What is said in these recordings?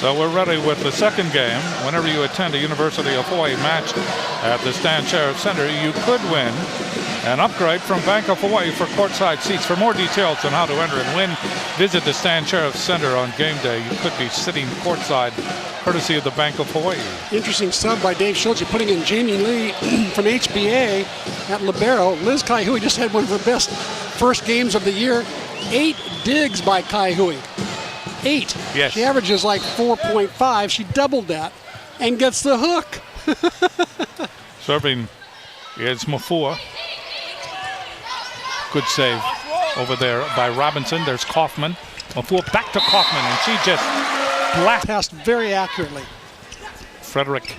So we're ready with the second game. Whenever you attend a University of Hawaii match at the Stan Sheriff Center, you could win an upgrade from Bank of Hawaii for courtside seats. For more details on how to enter and win, visit the Stan Sheriff Center on game day. You could be sitting courtside, courtesy of the Bank of Hawaii. Interesting sub by Dave Schultz, putting in Jamie Lee from HBA at libero. Liz Kaihui just had one of her best first games of the year. 8 digs by Kaihui. 8. Yes. She averages like 4.5. She doubled that and gets the hook. Serving is Mafua. Good save over there by Robinson. There's Kaufman. Mafua back to Kaufman, and she just passed very accurately. Frederick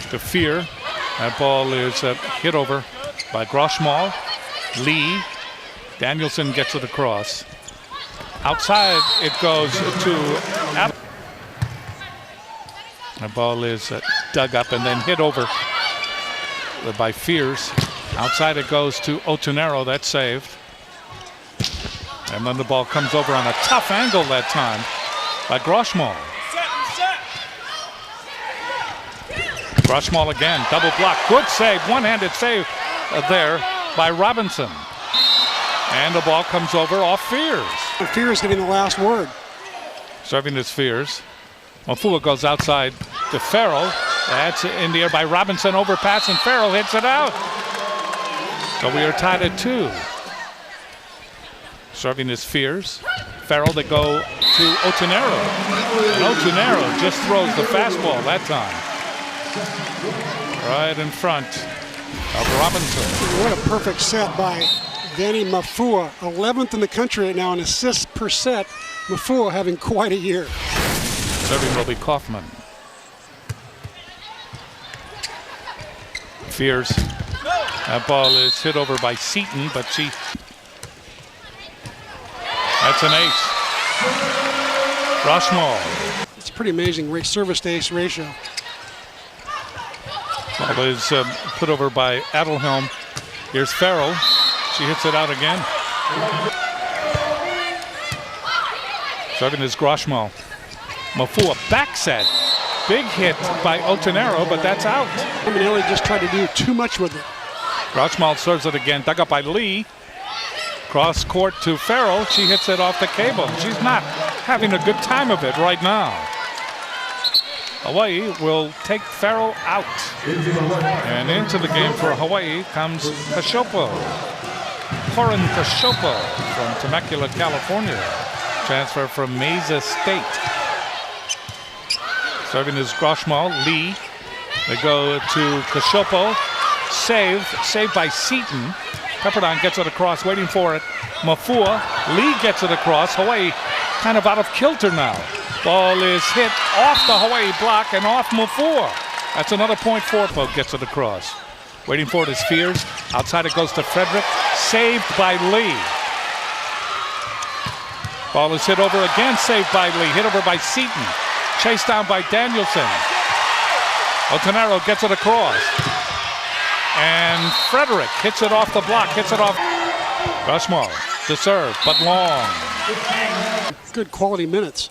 to Fear. That ball is hit over by Groshmal. Lee. Danielson gets it across. Outside it goes to Adam. The ball is dug up and then hit over by Fears. Outside it goes to Otunero. That's saved. And then the ball comes over on a tough angle that time by Groshmal. Groshmal again, double block. Good save, one-handed save there by Robinson. And the ball comes over off Fears. Fears getting the last word. Serving is Fears. Mafua goes outside to Farrell. That's in the air by Robinson. Overpass, and Farrell hits it out. So we are tied at 2. Serving is Fears. Farrell, they go to Otunero. And Otunero just throws the fastball that time. Right in front of Robinson. What a perfect set by Danny Mafua, 11th in the country right now in assists per set. Mafua having quite a year. Serving will be Kaufman. Fears. That ball is hit over by Seaton, but she... That's an ace. Groshmal. It's pretty amazing service to ace ratio. Ball is put over by Adelhelm. Here's Farrell. She hits it out again. Serving is Groshmal. Mafua back set. Big hit by Otunero, but that's out. Manelli just tried to do too much with it. Groshmal serves it again. Dug up by Lee. Cross court to Farrell. She hits it off the cable. She's not having a good time of it right now. Hawaii will take Farrell out. And into the game for Hawaii comes Kashopo. Corin Kashopo from Temecula, California. Transfer from Mesa State. Serving is Groshmal. Lee. They go to Kashopo. Saved by Seaton. Pepperdine gets it across, waiting for it. Mafua. Lee gets it across. Hawaii kind of out of kilter now. Ball is hit off the Hawaii block and off Mafua. That's another point. Forpo gets it across. Waiting for it is Fears. Outside it goes to Frederick. Saved by Lee. Ball is hit over again. Saved by Lee. Hit over by Seaton. Chased down by Danielson. Otunero gets it across. And Frederick hits it off the block. Hits it off. Groshmal to serve, but long. Good quality minutes.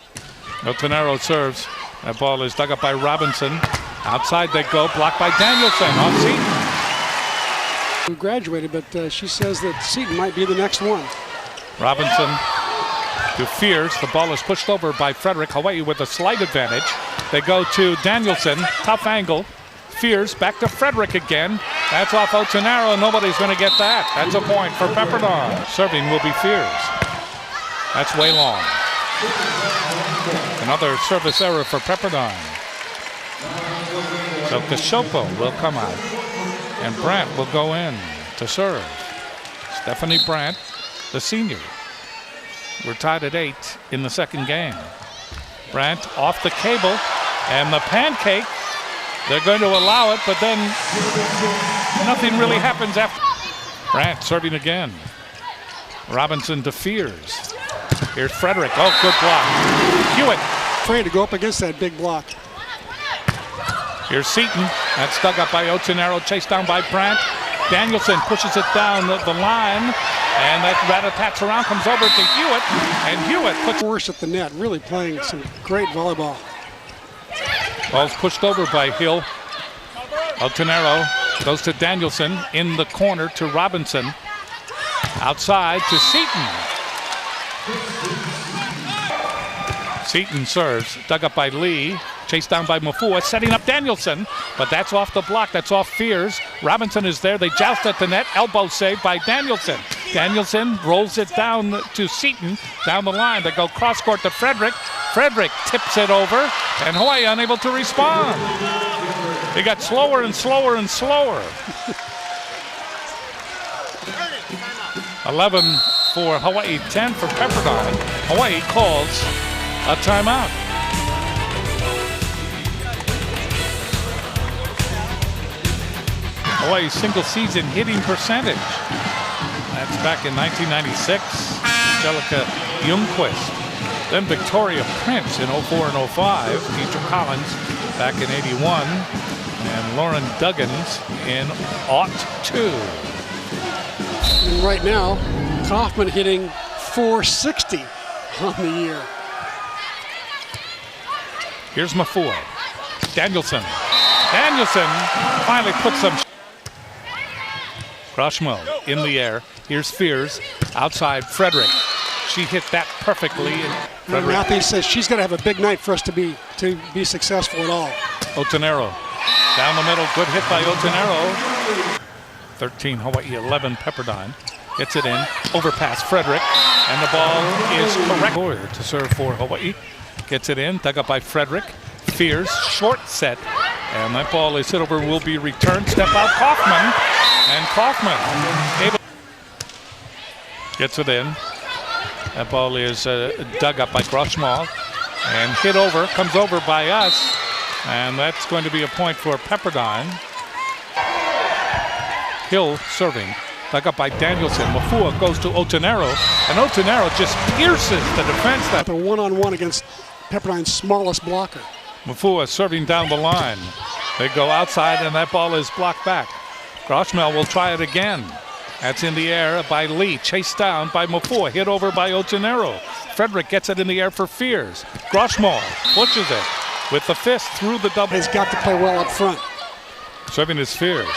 Otunero serves. That ball is dug up by Robinson. Outside they go. Blocked by Danielson. Off Seaton. Who graduated, but she says that Seaton might be the next one. Robinson to Fears. The ball is pushed over by Frederick. Hawaii with a slight advantage. They go to Danielson. Tough angle. Fears back to Frederick again. That's off Otunero. Nobody's going to get that. That's a point for Pepperdine. Serving will be Fears. That's way long. Another service error for Pepperdine. So Kashopo will come out. And Brandt will go in to serve. Stephanie Brandt, the senior. We're tied at 8 in the second game. Brandt off the cable. And the pancake. They're going to allow it, but then nothing really happens after. Brandt serving again. Robinson to Fears. Here's Frederick. Oh, good block. Hewitt. Afraid to go up against that big block. Here's Seaton. That's dug up by Otunero, chased down by Brandt. Danielson pushes it down the line, and that rat-a-tats around, comes over to Hewitt, and Hewitt puts... Worse at the net, really playing some great volleyball. Ball's pushed over by Hill. Otonero goes to Danielson in the corner to Robinson. Outside to Seaton. Seaton serves, dug up by Lee. Chased down by Mafua, setting up Danielson, but that's off the block, that's off Fears. Robinson is there, they joust at the net, elbow save by Danielson. Danielson rolls it down to Seaton, down the line. They go cross court to Frederick. Frederick tips it over, and Hawaii unable to respond. It got slower and slower and slower. 11 for Hawaii, 10 for Pepperdine. Hawaii calls a timeout. Hawaii's single season hitting percentage. That's back in 1996. Angelica Ljungqvist. Then Victoria Prince in 04 and 05. Peter Collins back in 81. And Lauren Duggins in 02. And right now, Kaufman hitting .460 on the year. Here's Mafua. Danielson. Danielson finally puts some. Groshmo in the air. Here's Fears. Outside, Frederick. She hit that perfectly. And Matthew says she's got to have a big night for us to be successful at all. Otonero. Down the middle. Good hit by Otonero. 13 Hawaii, 11 Pepperdine. Gets it in. Overpass Frederick. And the ball is correct. To serve for Hawaii. Gets it in. Dug up by Frederick. Fears. Short set. And that ball is hit over, will be returned. Step out Kaufman. And Kaufman gets it in. That ball is dug up by Groshmal and hit over, comes over by us. And that's going to be a point for Pepperdine. Hill serving, dug up by Danielson. Mafua goes to Otonero, and Otonero just pierces the defense. That a one-on-one against Pepperdine's smallest blocker. Mafua serving down the line. They go outside, and that ball is blocked back. Groshmel will try it again. That's in the air by Lee. Chased down by Mafua. Hit over by Otonero. Frederick gets it in the air for Fears. Groshmel pushes it with the fist through the double. He's got to play well up front. Serving his Fears.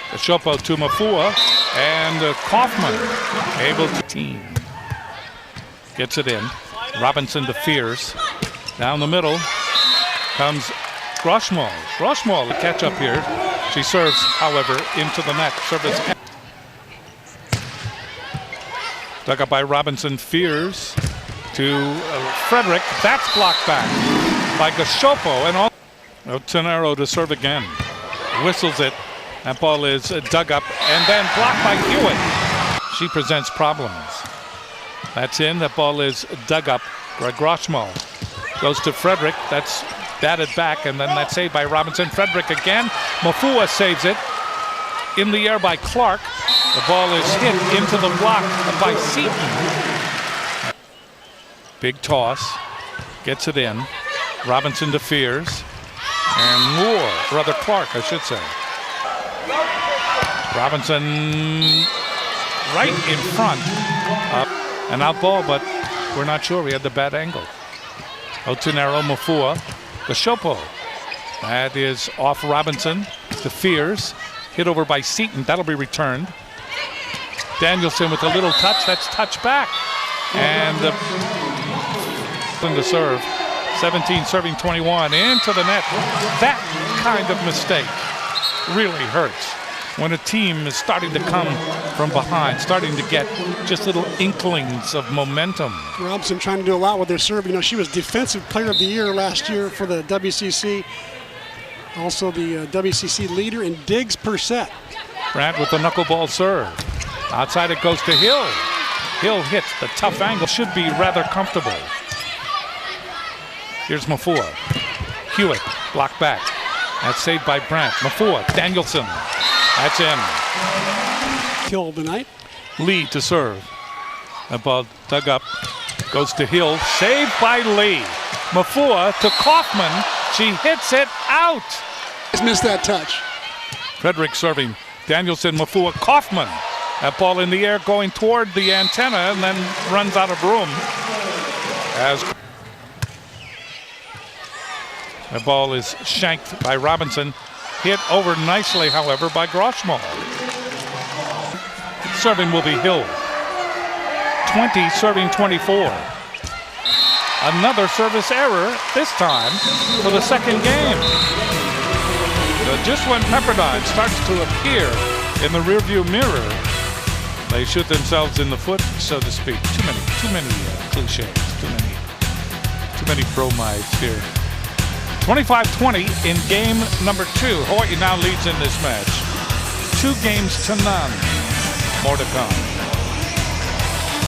The Shopo to Mafua. And Kaufman able to team. Gets it in. Robinson to Fears. Down the middle comes Groshmel. Groshmel to catch up here. She serves, however, into the net. Service dug up by Robinson. Fears to Frederick. That's blocked back by Gashopo. And all. Otonero to serve again. Whistles it. That ball is dug up and then blocked by Hewitt. She presents problems. That's in. That ball is dug up by Groshmo. Goes to Frederick. That's batted back, and then that save by Robinson. Frederick again. Mafua saves it. In the air by Clark. The ball is hit into the block by Seaton. Big toss. Gets it in. Robinson to Fears. And Moore, brother Clark, I should say. Robinson right in front. An out ball, but we're not sure. We had the bad angle. Otonero, Mafua. Gashopo. That is off Robinson to Fears. Hit over by Seaton. That'll be returned. Danielson with a little touch. That's touch back. And to serve. 17 serving 21 into the net. That kind of mistake really hurts when a team is starting to come from behind, starting to get just little inklings of momentum. Robinson trying to do a lot with their serve. You know, she was Defensive Player of the Year last year for the WCC. Also the WCC leader in digs per set. Brandt with the knuckleball serve. Outside it goes to Hill. Hill hits the tough angle. Should be rather comfortable. Here's Mafua. Hewitt blocked back. That's saved by Brandt. Mafua, Danielson. That's in. Kill tonight. Lee to serve. That ball dug up. Goes to Hill. Saved by Lee. Mafua to Kaufman. She hits it out. Just missed that touch. Frederick serving. Danielson, Mafua, Kaufman. That ball in the air going toward the antenna and then runs out of room. As The ball is shanked by Robinson. Hit over nicely, however, by Grossmall. Serving will be Hill. 20 serving 24. Another service error, this time for the second game. So just when Pepperdine starts to appear in the rearview mirror, they shoot themselves in the foot, so to speak. Too many cliches, too many bromides here. 25-20 in game number 2. Hawaii now leads in this match. 2 games to none. More to come.